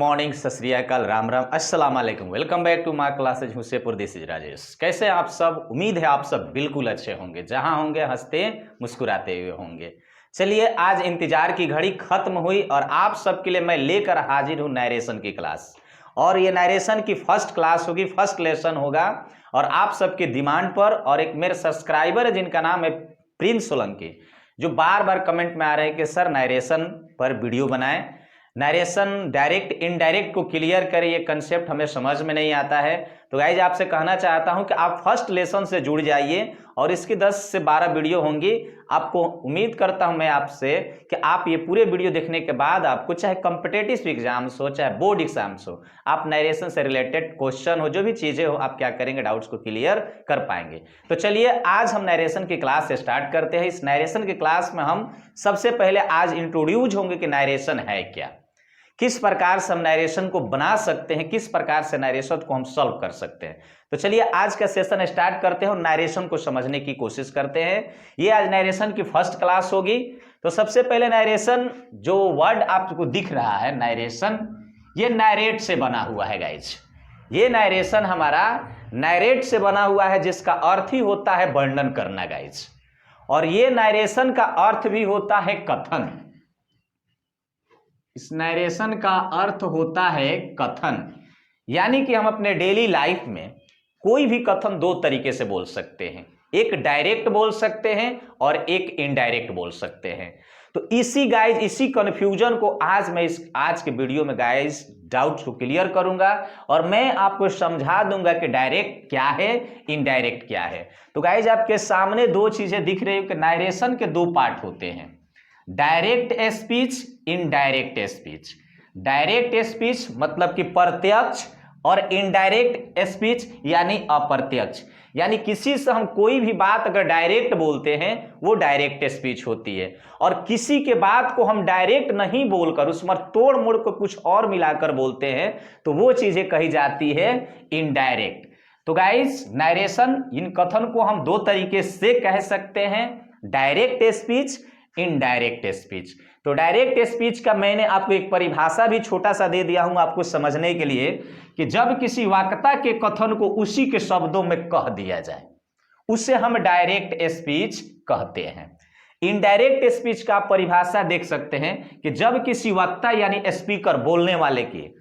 Morning, सत श्री अकाल, राम राम, अस्सलाम वालेकुम। Welcome back to my classes Husaipur, this is Rajesh. कैसे आप सब? उम्मीद है आप सब बिल्कुल अच्छे होंगे, जहां होंगे हंसते मुस्कुराते हुए होंगे। चलिए, आज इंतजार की घड़ी खत्म हुई और आप सबके लिए मैं लेकर हाजिर हूं नरेशन की क्लास। और ये नरेशन की फर्स्ट क्लास होगी, फर्स्ट लेसन होगा। और आप सबके डिमांड पर, और एक मेरे सब्सक्राइबर है जिनका नाम है प्रिंस सोलंकी, जो बार बार कमेंट में आ रहे हैं कि सर नरेशन पर वीडियो बनाएं, नरेशन डायरेक्ट इनडायरेक्ट को क्लियर करें, ये कंसेप्ट हमें समझ में नहीं आता है। तो गाइज आपसे कहना चाहता हूं कि आप फर्स्ट लेसन से जुड़ जाइए और इसकी 10 से 12 वीडियो होंगी। आपको उम्मीद करता हूं मैं आपसे कि आप ये पूरे वीडियो देखने के बाद आपको चाहे कॉम्पिटिटिव एग्जाम्स हो, चाहे बोर्ड एग्जाम्स हो, आप नरेशन से रिलेटेड क्वेश्चन हो, जो भी चीजें हो, आप क्या करेंगे, डाउट्स को क्लियर कर पाएंगे। तो चलिए, आज हम नरेशन की क्लास से स्टार्ट करते हैं। इस नरेशन की क्लास में हम सबसे पहले आज इंट्रोड्यूस होंगे कि नरेशन है क्या, किस प्रकार से हम नरेशन को बना सकते हैं, किस प्रकार से नरेशन को हम सॉल्व कर सकते हैं। तो चलिए आज का सेशन स्टार्ट करते हैं और नरेशन को समझने की कोशिश करते हैं। ये आज नरेशन की फर्स्ट क्लास होगी। तो सबसे पहले नरेशन, जो वर्ड आपको दिख रहा है नरेशन, ये नरेट से बना हुआ है गाइज। ये नरेशन हमारा नरेट से बना हुआ है, जिसका अर्थ ही होता है वर्णन करना गाइज। और ये नरेशन का अर्थ भी होता है कथन। इस नरेशन का अर्थ होता है कथन, यानी कि हम अपने डेली लाइफ में कोई भी कथन दो तरीके से बोल सकते हैं। एक डायरेक्ट बोल सकते हैं और एक इनडायरेक्ट बोल सकते हैं। तो इसी कंफ्यूजन को आज मैं आज के वीडियो में गाइज डाउट्स को क्लियर करूंगा और मैं आपको समझा दूंगा कि डायरेक्ट क्या है, इनडायरेक्ट क्या है। तो गाइज आपके सामने दो चीजें दिख रही है कि नरेशन के दो पार्ट होते हैं, direct speech, indirect speech. Direct speech मतलब कि प्रत्यक्ष, और इनडायरेक्ट स्पीच यानी अप्रत्यक्ष। यानी किसी से हम कोई भी बात अगर डायरेक्ट बोलते हैं वो डायरेक्ट स्पीच होती है, और किसी के बात को हम डायरेक्ट नहीं बोलकर उसमें तोड़ मोड़ को कुछ और मिलाकर बोलते हैं तो वो चीजें कही जाती है इनडायरेक्ट। तो गाइस, नरेशन, इन कथन को हम दो तरीके से कह सकते हैं, डायरेक्ट स्पीच, इनडायरेक्ट स्पीच। तो डायरेक्ट स्पीच का मैंने आपको एक परिभाषा भी छोटा सा दे दिया हूं आपको समझने के लिए, कि जब किसी वक्ता के कथन को उसी के शब्दों में कह दिया जाए उसे हम डायरेक्ट स्पीच कहते हैं। इनडायरेक्ट स्पीच का परिभाषा देख सकते हैं कि जब किसी वक्ता यानी स्पीकर, बोलने वाले की,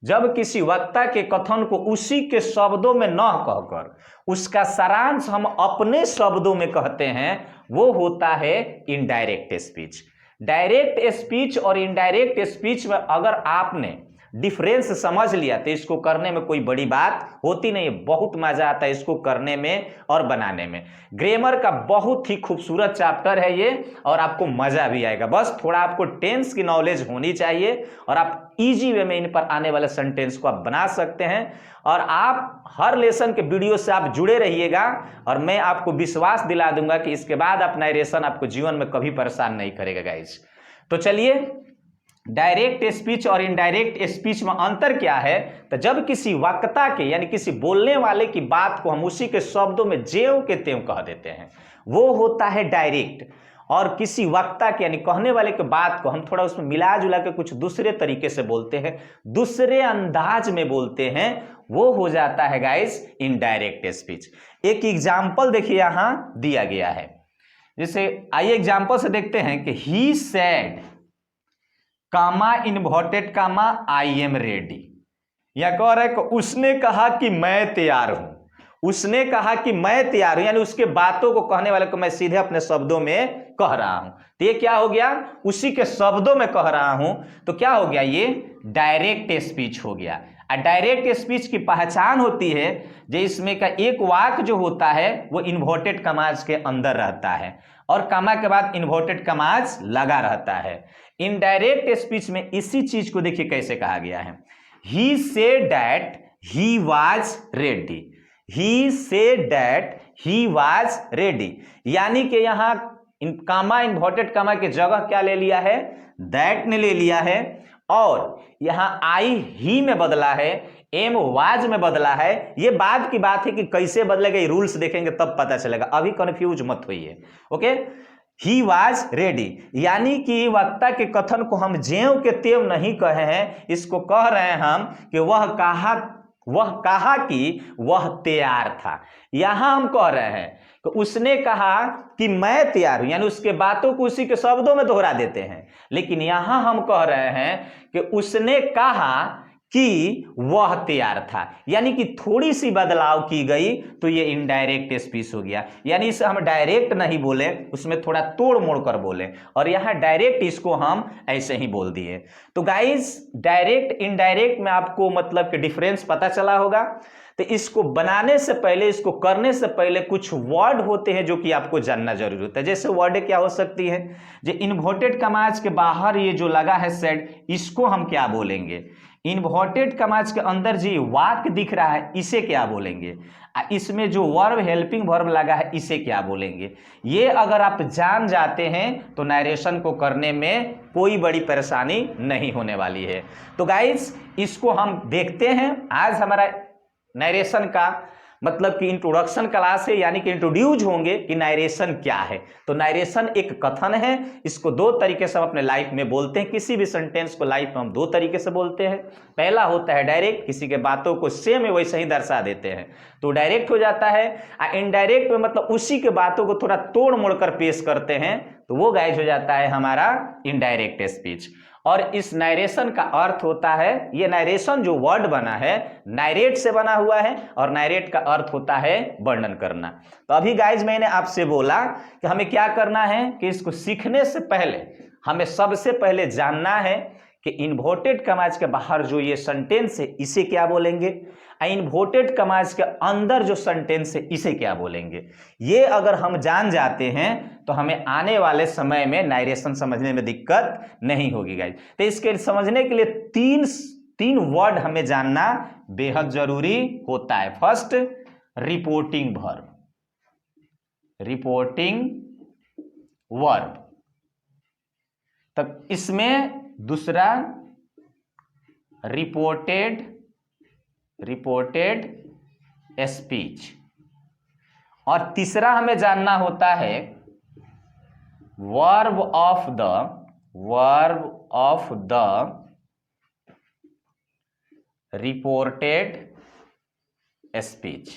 जब किसी वक्ता के कथन को उसी के शब्दों में न कहकर उसका सारांश हम अपने शब्दों में कहते हैं, वो होता है इनडायरेक्ट स्पीच। डायरेक्ट स्पीच और इनडायरेक्ट स्पीच में अगर आपने डिफरेंस समझ लिया तो इसको करने में कोई बड़ी बात होती नहीं है, बहुत मजा आता है इसको करने में और बनाने में। ग्रामर का बहुत ही खूबसूरत चैप्टर है ये, और आपको मजा भी आएगा। बस थोड़ा आपको टेंस की नॉलेज होनी चाहिए और आप इजी वे में इन पर आने वाले सेंटेंस को आप बना सकते हैं। और आप हर लेसन के वीडियो से आप जुड़े रहिएगा और मैं आपको विश्वास दिला दूंगा कि इसके बाद आप नरेशन आपको जीवन में कभी परेशान नहीं करेगा गाइज। तो चलिए, डायरेक्ट स्पीच और इनडायरेक्ट स्पीच में अंतर क्या है? तो जब किसी वक्ता के यानी किसी बोलने वाले की बात को हम उसी के शब्दों में ज्यों के त्यों कह देते हैं, वो होता है डायरेक्ट। और किसी वक्ता के यानी कहने वाले के बात को हम थोड़ा उसमें मिला जुला के कुछ दूसरे तरीके से बोलते हैं, दूसरे अंदाज में बोलते हैं, वो हो जाता है गाइस इनडायरेक्ट स्पीच। एक एग्जाम्पल देखिए यहां दिया गया है, जैसे आइए एग्जाम्पल से देखते हैं कि he said comma inverted comma I am ready. या कह रहा है कि उसने कहा कि मैं तैयार हूं, उसने कहा कि मैं तैयार हूं, यानी उसके बातों को कहने वाले को मैं सीधे अपने शब्दों में कह रहा हूं। तो ये क्या हो गया? उसी के शब्दों में कह रहा हूं, तो क्या हो गया? ये डायरेक्ट स्पीच हो गया। डायरेक्ट स्पीच की पहचान होती है जो इसमें का एक वाक्य जो होता है वो इन्वर्टेड कमाज के अंदर रहता है और कमा के बाद इन्वर्टेड कमाज लगा रहता है। इनडायरेक्ट स्पीच में इसी चीज को देखिए कैसे कहा गया है, he said that he was ready. He said that he was ready, यानी कि यहां कामा इन्वर्टेड कामा की जगह क्या ले लिया है? दैट ने ले लिया है, और यहां आई ही में बदला है, एम वाज में बदला है। ये बाद की बात है कि कैसे बदलेगा, ये रूल्स देखेंगे तब पता चलेगा, अभी कंफ्यूज मत होइए। ओके, ही वाज रेडी, यानी कि वक्ता के कथन को हम ज्यों के त्यों नहीं कहे हैं, इसको कह रहे हैं हम कि वह कहा कि वह तैयार था। यहां हम कह रहे हैं कि उसने कहा कि मैं तैयार हूं, यानी उसके बातों को उसी के शब्दों में दोहरा देते हैं। लेकिन यहां हम कह रहे हैं कि उसने कहा कि वह तैयार था, यानी कि थोड़ी सी बदलाव की गई तो ये इनडायरेक्ट स्पीच हो गया। यानी इसे हम डायरेक्ट नहीं बोले, उसमें थोड़ा तोड़ मोड़ कर बोले, और यहां डायरेक्ट इसको हम ऐसे ही बोल दिए। तो गाइस डायरेक्ट इनडायरेक्ट में आपको मतलब कि डिफरेंस पता चला होगा। तो इसको बनाने से पहले, इसको करने से पहले कुछ वर्ड होते हैं जो कि आपको जानना जरूरी होता है। जैसे वर्ड क्या हो सकती है, जो इन्वर्टेड कमाज के बाहर ये जो लगा है सेड, इसको हम क्या बोलेंगे। इन्वर्टेड कमाज के अंदर जो वाक्य दिख रहा है इसे क्या बोलेंगे। इसमें जो वर्ब हेल्पिंग वर्ब लगा है इसे क्या बोलेंगे। ये अगर आप जान जाते हैं तो नरेशन को करने में कोई बड़ी परेशानी नहीं होने वाली है। तो गाइस इसको हम देखते हैं। आज हमारा नरेशन का मतलब कि इंट्रोडक्शन क्लास है, यानी कि इंट्रोड्यूस होंगे कि नरेशन क्या है। तो नरेशन एक कथन है, इसको दो तरीके से हम अपने लाइफ में बोलते हैं। किसी भी सेंटेंस को लाइफ में हम दो तरीके से बोलते हैं। पहला होता है डायरेक्ट, किसी के बातों को सेम है वैसे ही दर्शा देते हैं तो डायरेक्ट हो जाता है। इनडायरेक्ट में मतलब उसी के बातों को थोड़ा तोड़ मोड़ कर पेश करते हैं तो वो गाइज हो जाता है हमारा इनडायरेक्ट स्पीच। और इस नरेशन का अर्थ होता है, ये नरेशन जो वर्ड बना है नरेट से बना हुआ है, और नरेट का अर्थ होता है वर्णन करना। तो अभी गाइज मैंने आपसे बोला कि हमें क्या करना है कि इसको सीखने से पहले हमें सबसे पहले जानना है कि इन्वर्टेड कमाज के बाहर जो ये सेंटेंस है इसे क्या बोलेंगे, इन्वर्टेड कमाज के अंदर जो सेंटेंस है इसे क्या बोलेंगे। ये अगर हम जान जाते हैं तो हमें आने वाले समय में नरेशन समझने में दिक्कत नहीं होगी गाइस। तो इसके समझने के लिए तीन वर्ड हमें जानना बेहद जरूरी होता है। First reporting verb, reporting verb. तब इसमें दूसरा रिपोर्टेड स्पीच, और तीसरा हमें जानना होता है verb of the reported speech,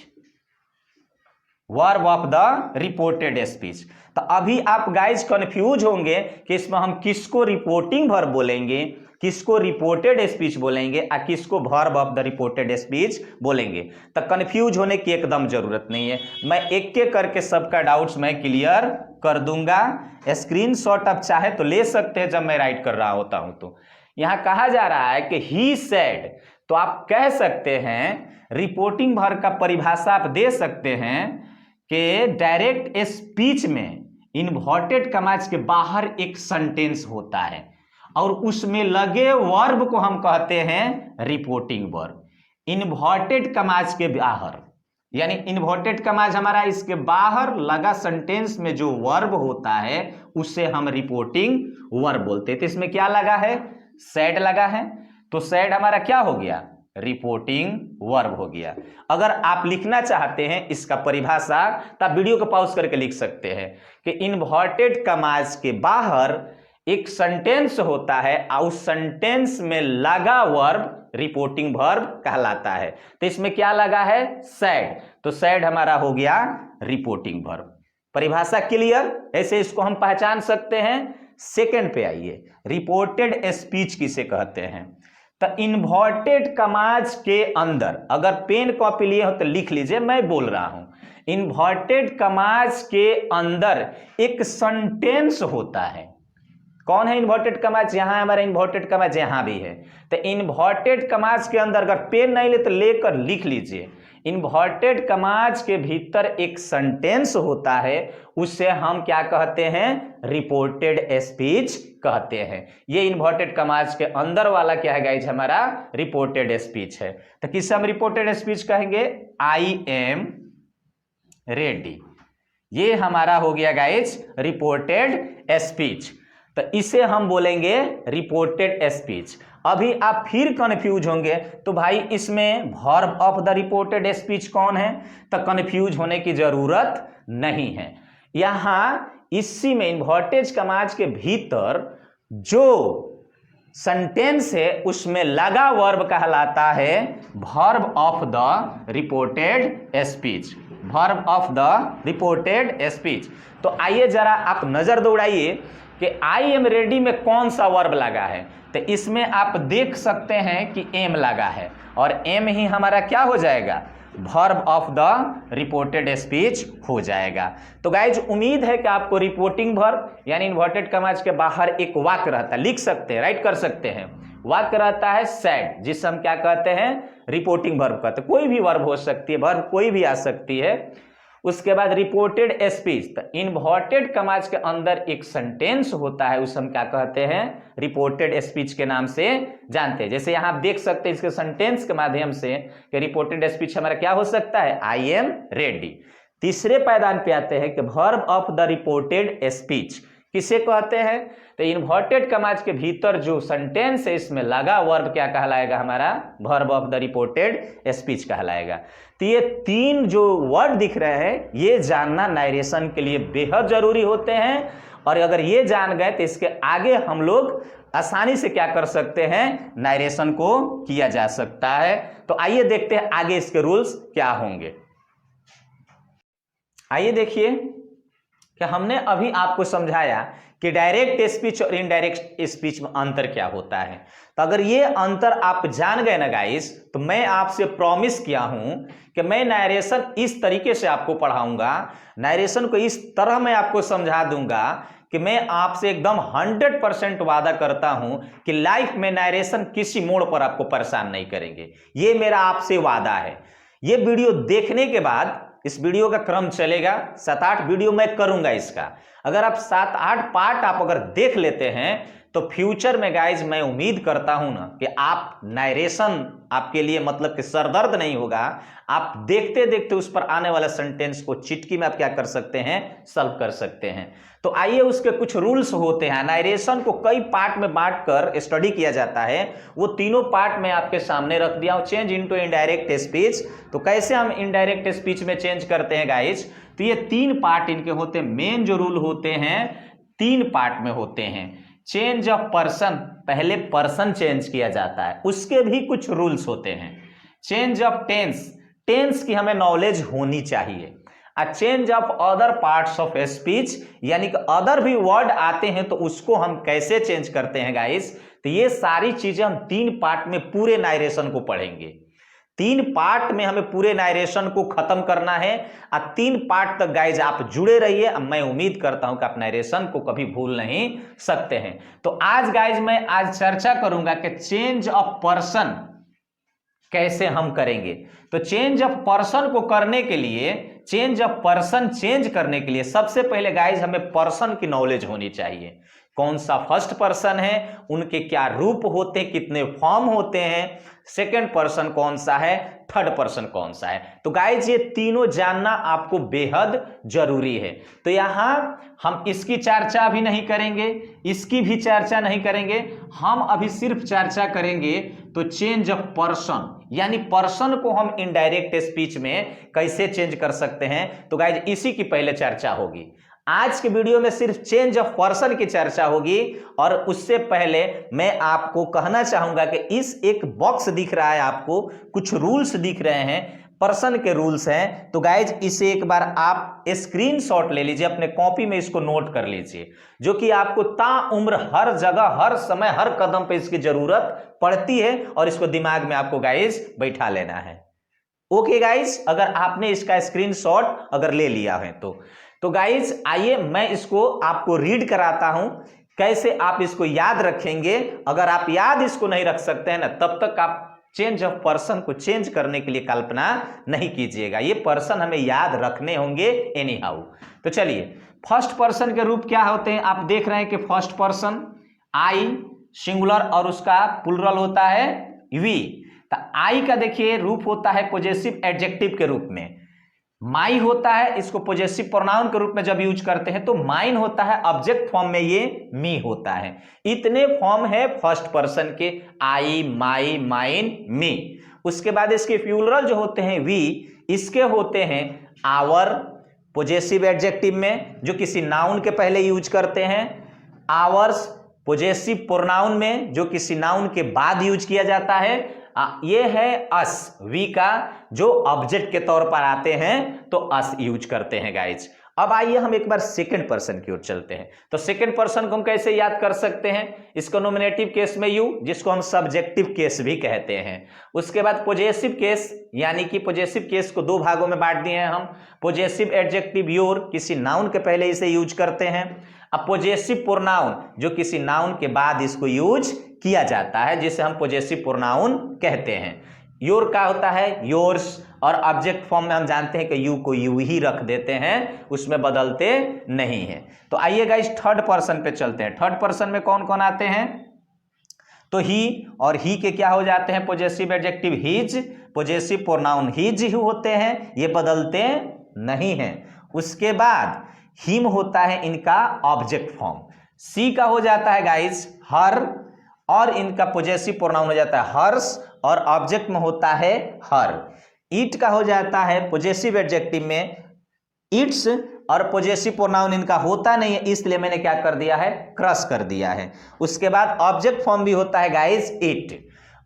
verb of the reported speech. तो अभी आप गाइज कंफ्यूज होंगे कि इसमें हम किसको रिपोर्टिंग वर्ब बोलेंगे, किसको रिपोर्टेड स्पीच बोलेंगे, और किसको verb of the reported speech बोलेंगे। तो कंफ्यूज होने की एकदम जरूरत नहीं है, मैं एक एक करके सबका डाउट्स मैं क्लियर कर दूंगा। स्क्रीनशॉट आप चाहे तो ले सकते हैं जब मैं राइट कर रहा होता हूं। तो यहां कहा जा रहा है कि ही सेड, तो आप कह सकते हैं रिपोर्टिंग वर्ब का परिभाषा आप दे सकते हैं कि डायरेक्ट स्पीच में इन्वर्टेड कमाज के बाहर एक सेंटेंस होता है और उसमें लगे वर्ब को हम कहते हैं रिपोर्टिंग वर्ब। इन्वर्टेड कमाज के बाहर, यानी इन्वर्टेड कमाज हमारा इसके बाहर लगा सेंटेंस में जो वर्ब होता है उसे हम रिपोर्टिंग वर्ब बोलते हैं। तो इसमें क्या लगा है, सेड लगा है, तो सेड हमारा क्या हो गया, रिपोर्टिंग वर्ब हो गया। अगर आप लिखना चाहते हैं इसका परिभाषा तो आप वीडियो को पॉज करके लिख सकते हैं कि इन्वर्टेड कमाज के बाहर एक सेंटेंस होता है और उस सेंटेंस में लगा वर्ब रिपोर्टिंग वर्ब कहलाता है। तो इसमें क्या लगा है, सैड, तो सैड हमारा हो गया रिपोर्टिंग वर्ब। परिभाषा क्लियर, ऐसे इसको हम पहचान सकते हैं। सेकंड पे आइए, रिपोर्टेड स्पीच किसे कहते हैं। तो इन्वर्टेड कमाज के अंदर, अगर पेन कॉपी लिए हो तो लिख लीजिए, मैं बोल रहा हूं, इन्वर्टेड कमाज के अंदर एक सेंटेंस होता है। कौन है इन्वर्टेड कमाज, यहां हमारा इन्वर्टेड कमाज यहां भी है। तो इन्वर्टेड कमाज के अंदर अगर पेन नहीं ले तो लेकर लिख लीजिए, इन्वर्टेड कमाज के भीतर एक सेंटेंस होता है, उसे हम क्या कहते हैं, रिपोर्टेड स्पीच कहते हैं। ये इन्वर्टेड कमाज के अंदर वाला क्या है गाइज, हमारा रिपोर्टेड स्पीच है। तो किसे हम रिपोर्टेड स्पीच कहेंगे, आई एम रेडी, ये हमारा हो गया गाइज रिपोर्टेड स्पीच। तो इसे हम बोलेंगे रिपोर्टेड स्पीच। अभी आप फिर कंफ्यूज होंगे तो भाई इसमें verb of the reported speech कौन है, तो कंफ्यूज होने की जरूरत नहीं है। यहां इसी में इन्वर्टेड कमाज के भीतर जो सेंटेंस है उसमें लगा वर्ब कहलाता है verb of the reported speech, verb of the reported speech. तो आइए जरा आप नजर दौड़ाइए कि आई एम रेडी में कौन सा वर्ब लगा है। तो इसमें आप देख सकते हैं कि एम लगा है और एम ही हमारा क्या हो जाएगा, verb of the reported speech हो जाएगा। तो गाइज उम्मीद है कि आपको रिपोर्टिंग वर्ब यानी इन्वर्टेड कमाज के बाहर एक वाक्य रहता है, लिख सकते हैं, राइट कर सकते हैं। वाक्य रहता है सैड, जिसे हम क्या कहते हैं, रिपोर्टिंग वर्ब कहते हैं। कोई भी वर्ब हो सकती है, वर्ब कोई भी आ सकती है। उसके बाद रिपोर्टेड स्पीच, तो इन्वर्टेड कमाज के अंदर एक सेंटेंस होता है, उसे हम क्या कहते हैं, रिपोर्टेड स्पीच के नाम से जानते हैं। जैसे यहां आप देख सकते हैं इसके सेंटेंस के माध्यम से कि रिपोर्टेड स्पीच हमारा क्या हो सकता है, आई एम रेडी। तीसरे पायदान पे आते हैं कि verb of the reported speech किसे कहते हैं, तो इन्वर्टेड कमाज के भीतर जो सेंटेंस है इसमें लगा वर्ब क्या कहलाएगा, हमारा verb of the reported speech कहलाएगा। तो ये तीन जो वर्ड दिख रहे हैं ये जानना नरेशन के लिए बेहद जरूरी होते हैं, और अगर ये जान गए तो इसके आगे हम लोग आसानी से क्या कर सकते हैं, नरेशन को किया जा सकता है। तो आइए देखते हैं आगे इसके रूल्स क्या होंगे। आइए देखिए कि हमने अभी आपको समझाया कि डायरेक्ट स्पीच और इनडायरेक्ट स्पीच में अंतर क्या होता है। तो अगर ये अंतर आप जान गए ना गाइस, तो मैं आपसे प्रॉमिस किया हूं कि मैं नरेशन इस तरीके से आपको पढ़ाऊंगा, नरेशन को इस तरह मैं आपको समझा दूंगा कि मैं आपसे एकदम 100% वादा करता हूं कि लाइफ में नरेशन किसी मोड़ पर आपको परेशान नहीं करेंगे। ये मेरा आपसे वादा है। ये वीडियो देखने के बाद इस वीडियो का क्रम चलेगा, 7-8 वीडियो मैं करूंगा इसका। अगर आप 7-8 पार्ट आप अगर देख लेते हैं तो फ्यूचर में गाइज मैं उम्मीद करता हूं ना कि आप नरेशन आपके लिए मतलब कि सरदर्द नहीं होगा। आप देखते देखते उस पर आने वाला सेंटेंस को चुटकी में आप क्या कर सकते हैं, सॉल्व कर सकते हैं। तो आइए उसके कुछ रूल्स होते हैं। नरेशन को कई पार्ट में बांटकर स्टडी किया जाता है, वो तीनों पार्ट में आपके सामने रख दिया हूं। चेंज इनटू इनडायरेक्ट स्पीच, तो कैसे हम इनडायरेक्ट स्पीच में चेंज करते हैं गाइज, तो ये 3 पार्ट इनके होते हैं। मेन जो रूल होते हैं 3 पार्ट में होते हैं। चेंज ऑफ पर्सन, पहले पर्सन चेंज किया जाता है, उसके भी कुछ रूल्स होते हैं। चेंज ऑफ टेंस, टेंस की हमें नॉलेज होनी चाहिए। Change of other parts of speech, यानी कि अदर भी वर्ड आते हैं तो उसको हम कैसे चेंज करते हैं गाइस, तो ये सारी चीजें हम 3 पार्ट में पूरे नारेशन को पढ़ेंगे। 3 पार्ट में हमें पूरे नारेशन को खत्म करना है। 3 पार्ट तक गाइज आप जुड़े रहिए। अब मैं उम्मीद करता हूं कि आप नारेशन को कभी भूल नहीं सकते हैं। तो आज गाइज मैं आज चर्चा करूंगा कि चेंज ऑफ पर्सन कैसे हम करेंगे। तो चेंज ऑफ पर्सन को करने के लिए, चेंज ऑफ पर्सन चेंज करने के लिए सबसे पहले गाइज हमें पर्सन की नॉलेज होनी चाहिए। कौन सा फर्स्ट पर्सन है, उनके क्या रूप होते हैं, कितने फॉर्म होते हैं, सेकंड पर्सन कौन सा है, थर्ड पर्सन कौन सा है। तो गाइज ये तीनों जानना आपको बेहद जरूरी है। तो यहां हम इसकी चर्चा अभी नहीं करेंगे, इसकी भी चर्चा नहीं करेंगे, हम अभी सिर्फ चर्चा करेंगे तो चेंज ऑफ पर्सन, यानी पर्सन को हम इनडायरेक्ट स्पीच में कैसे चेंज कर सकते हैं। तो गाइज इसी की पहले चर्चा होगी। आज के वीडियो में सिर्फ चेंज ऑफ पर्सन की चर्चा होगी। और उससे पहले मैं आपको कहना चाहूंगा कि इस एक बॉक्स दिख रहा है, आपको कुछ रूल्स दिख रहे हैं, पर्सन के रूल्स हैं। तो गाइज इसे एक बार आप स्क्रीनशॉट ले लीजिए, अपने कॉपी में इसको नोट कर लीजिए, जो कि आपको ताउम्र हर जगह, हर समय, हर कदम पे इसकी जरूरत पड़ती है और इसको दिमाग में आपको गाइज बैठा लेना है। ओके गाइज, अगर आपने इसका स्क्रीनशॉट अगर ले लिया है तो गाइज आइए मैं इसको आपको रीड कराता हूं, कैसे आप इसको याद रखेंगे। अगर आप याद इसको नहीं रख सकते हैं ना, तब तक आप चेंज ऑफ पर्सन को चेंज करने के लिए कल्पना नहीं कीजिएगा। ये पर्सन हमें याद रखने होंगे एनी हाउ। तो चलिए, फर्स्ट पर्सन के रूप क्या होते हैं, आप देख रहे हैं कि फर्स्ट पर्सन आई सिंगुलर और उसका प्लूरल होता है वी। तो आई का देखिए रूप होता है पॉजेसिव एडजेक्टिव के रूप में। माई होता है, इसको पॉजेसिव प्रोनाउन के रूप में जब यूज करते हैं तो माइन होता है, ऑब्जेक्ट फॉर्म में ये मी होता है। इतने फॉर्म है फर्स्ट पर्सन के, आई, माई, माइन, मी। उसके बाद इसके प्लूरल जो होते हैं वी, इसके होते हैं आवर, पॉजेसिव एडजेक्टिव में जो किसी नाउन के पहले यूज करते हैं, आवर्स पॉजेसिव प्रोनाउन में जो किसी नाउन के बाद यूज किया जाता है। ये है अस, वी का जो ऑब्जेक्ट के तौर पर आते हैं तो अस यूज करते हैं गाइज। अब आइए हम एक बार सेकंड पर्सन की ओर चलते हैं। तो सेकंड पर्सन को हम कैसे याद कर सकते हैं? इसको नॉमिनेटिव केस में यू, जिसको हम सब्जेक्टिव केस भी कहते हैं। उसके बाद पॉजेसिव केस, यानी कि पॉजेसिव केस को दो भागों में बांट दिए हैं हम। पॉजेसिव एडजेक्टिव योर, किसी नाउन के पहले इसे यूज करते हैं। अब पॉजेसिव प्रोनाउन, जो किसी नाउन के बाद इसको यूज किया जाता है, जिसे हम पॉजेसिव प्रोनाउन कहते हैं। योर का होता है योर्स, और ऑब्जेक्ट फॉर्म में हम जानते हैं कि यू को यू ही रख देते हैं, उसमें बदलते नहीं हैं। तो आइए गाइस थर्ड पर्सन पे चलते हैं। थर्ड पर्सन में कौन कौन आते हैं? तो ही, और ही के क्या हो जाते हैं? Possessive adjective his, possessive pronoun his he होते हैं, ये बदलते नहीं हैं। उसके बाद हिम होता है इनका ऑब्जेक्ट फॉर्म। सी का हो जाता है गाइस हर, और इनका पॉजेसिव प्रोनाउन हो जाता है हर्ष, और ऑब्जेक्ट में होता है हर। ईट का हो जाता है पॉजेसिव एडजेक्टिव में इट्स, और पॉजेसिव प्रोनाउन इनका होता नहीं है, इसलिए मैंने क्या कर दिया है? क्रॉस कर दिया है। उसके बाद ऑब्जेक्ट फॉर्म भी होता है गाइस इट,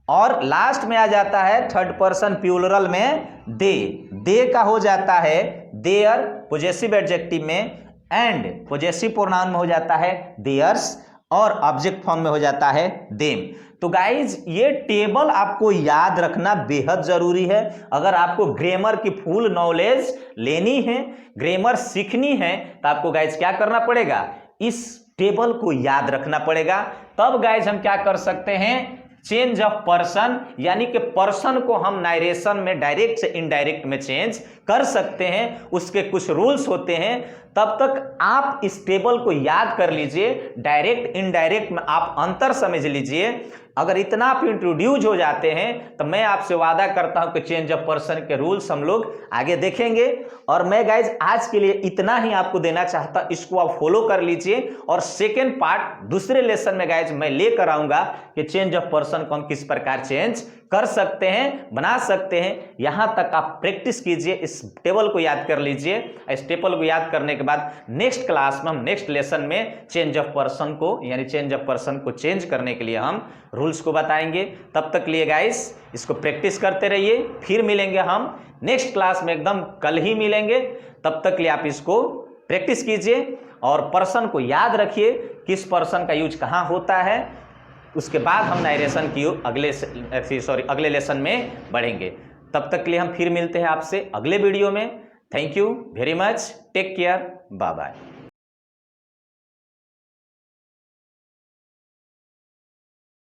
और लास्ट में आ जाता है थर्ड पर्सन प्लूरल में दे। दे का हो जाता है देयर पॉजेसिव एडजेक्टिव में, एंड पॉजेसिव प्रोनाउन में हो जाता है देयर्स, और ऑब्जेक्ट फॉर्म में हो जाता है देम। तो गाइज ये टेबल आपको याद रखना बेहद जरूरी है। अगर आपको ग्रामर की फुल नॉलेज लेनी है, ग्रामर सीखनी है, तो आपको गाइज क्या करना पड़ेगा? इस टेबल को याद रखना पड़ेगा। तब गाइज हम क्या कर सकते हैं? चेंज ऑफ पर्सन, यानी कि पर्सन को हम नारेशन में डायरेक्ट से इनडायरेक्ट में चेंज कर सकते हैं। उसके कुछ रूल्स होते हैं। तब तक आप इस टेबल को याद कर लीजिए, डायरेक्ट इनडायरेक्ट में आप अंतर समझ लीजिए। अगर इतना आप इंट्रोड्यूस हो जाते हैं तो मैं आपसे वादा करता हूं कि चेंज ऑफ पर्सन के रूल्स हम लोग आगे देखेंगे। और मैं गाइज आज के लिए इतना ही आपको देना चाहता, इसको आप फॉलो कर लीजिए। और सेकेंड पार्ट दूसरे लेसन में गाइज मैं लेकर आऊंगा कि चेंज ऑफ पर्सन को हम किस प्रकार चेंज कर सकते हैं, बना सकते हैं। यहां तक आप प्रैक्टिस कीजिए, इस टेबल को याद कर लीजिए। इस टेबल को याद करने के बाद नेक्स्ट क्लास में हम नेक्स्ट लेसन में चेंज ऑफ पर्सन को, यानी चेंज ऑफ पर्सन को चेंज करने के लिए हम रूल्स को बताएंगे। तब तक लिए गाइस इसको प्रैक्टिस करते रहिए। फिर मिलेंगे हम नेक्स्ट क्लास में, एकदम कल ही मिलेंगे। तब तक लिए आप इसको प्रैक्टिस कीजिए और पर्सन को याद रखिए, किस पर्सन का यूज कहाँ होता है। उसके बाद हम नारेशन की अगले लेसन में बढ़ेंगे। तब तक के लिए हम फिर मिलते हैं आपसे अगले वीडियो में। Thank you very much, take care, bye bye.